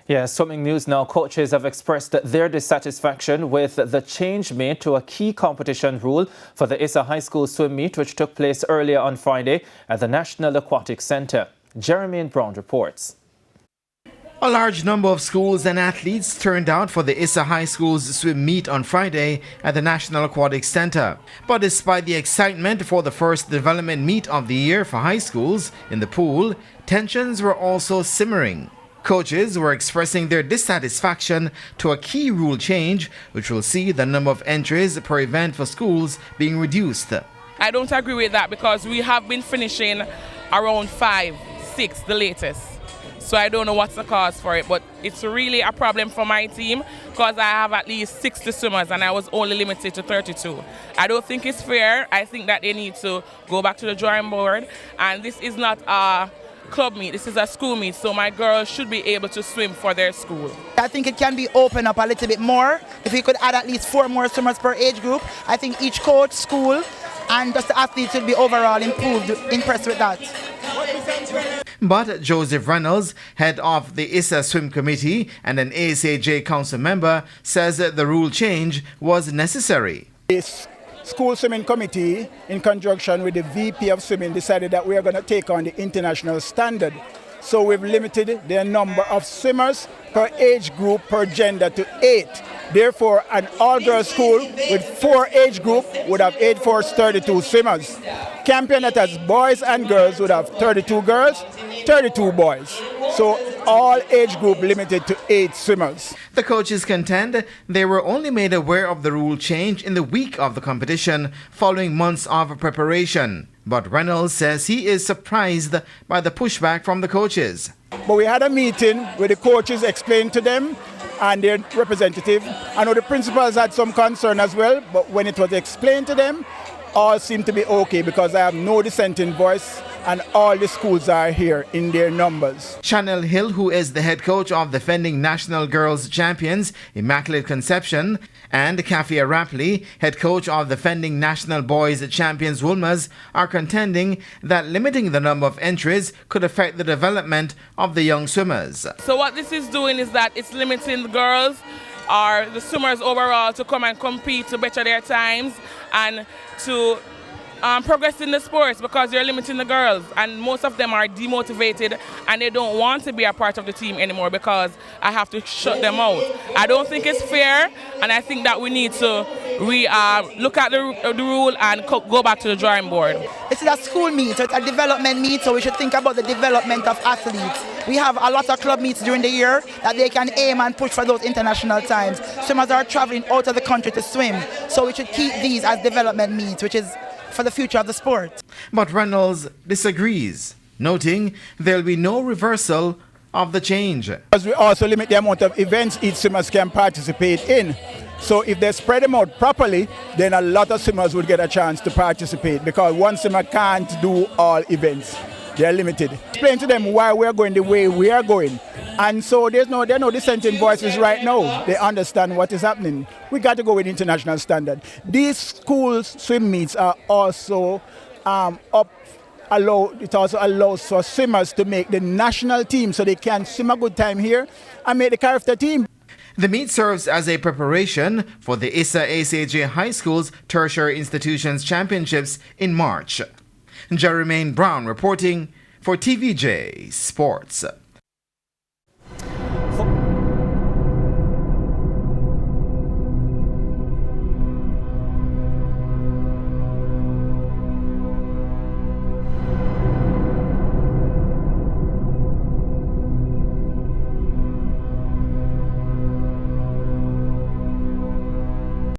Yeah, swimming news now. Coaches have expressed their dissatisfaction with the change made to a key competition rule for the ISSA High School swim meet, which took place earlier on Friday at the National Aquatic Centre. Jeremy Brown reports. A large number of schools and athletes turned out for the ISSA High School's swim meet on Friday at the National Aquatic Centre. But despite the excitement for the first development meet of the year for high schools in the pool, tensions were also simmering. Coaches were expressing their dissatisfaction to a key rule change, which will see the number of entries per event for schools being reduced. I don't agree with that because we have been finishing around 5, 6, the latest. So I don't know what's the cause for it, but it's really a problem for my team because I have at least 60 swimmers and I was only limited to 32. I don't think it's fair. I think that they need to go back to the drawing board, and this is not a club meet, this is a school meet, so my girls should be able to swim for their school. I think it can be opened up a little bit more. If we could add at least 4 more swimmers per age group, I think each coach, school, and just the athletes will be overall impressed with that. But Joseph Reynolds, head of the ISSA Swim Committee and an ASAJ council member, says that the rule change was necessary. This school swimming committee, in conjunction with the VP of swimming, decided that we are going to take on the international standard. So we've limited the number of swimmers per age group per gender to 8. Therefore, an all-girls school with 4 age group would have 8 force 32 swimmers. Campeonatas boys and girls would have 32 girls, 32 boys. So all age group limited to 8 swimmers. The coaches contend they were only made aware of the rule change in the week of the competition following months of preparation. But Reynolds says he is surprised by the pushback from the coaches. But we had a meeting where the coaches explained to them and their representative. I know the principals had some concern as well, but when it was explained to them, all seemed to be okay because I have no dissenting voice and all the schools are here in their numbers. Chanel Hill, who is the head coach of defending national girls champions Immaculate Conception, and Kafia Rapley, head coach of defending national boys champions Woolmers, are contending that limiting the number of entries could affect the development of the young swimmers. So what this is doing is that it's limiting the girls or the swimmers overall to come and compete to better their times and to progress in the sports because you're limiting the girls, and most of them are demotivated and they don't want to be a part of the team anymore because I have to shut them out. I don't think it's fair, and I think that we need to look at the rule and go back to the drawing board. This is a school meet, so it's a development meet, so we should think about the development of athletes. We have a lot of club meets during the year that they can aim and push for those international times. Swimmers are traveling out of the country to swim, so we should keep these as development meets, which is for the future of the sport. But Reynolds disagrees, noting there will be no reversal of the change. Because we also limit the amount of events each swimmer can participate in. So if they spread them out properly, then a lot of swimmers would get a chance to participate because one swimmer can't do all events. They're limited. Explain to them why we're going the way we are going. And so there are no dissenting voices right now. They understand what is happening. We got to go with international standard. These school swim meets are also it also allows for swimmers to make the national team so they can swim a good time here and make the character team. The meet serves as a preparation for the ISSA ASAJ High School's Tertiary Institutions Championships in March. Jeremy Brown reporting for TVJ Sports.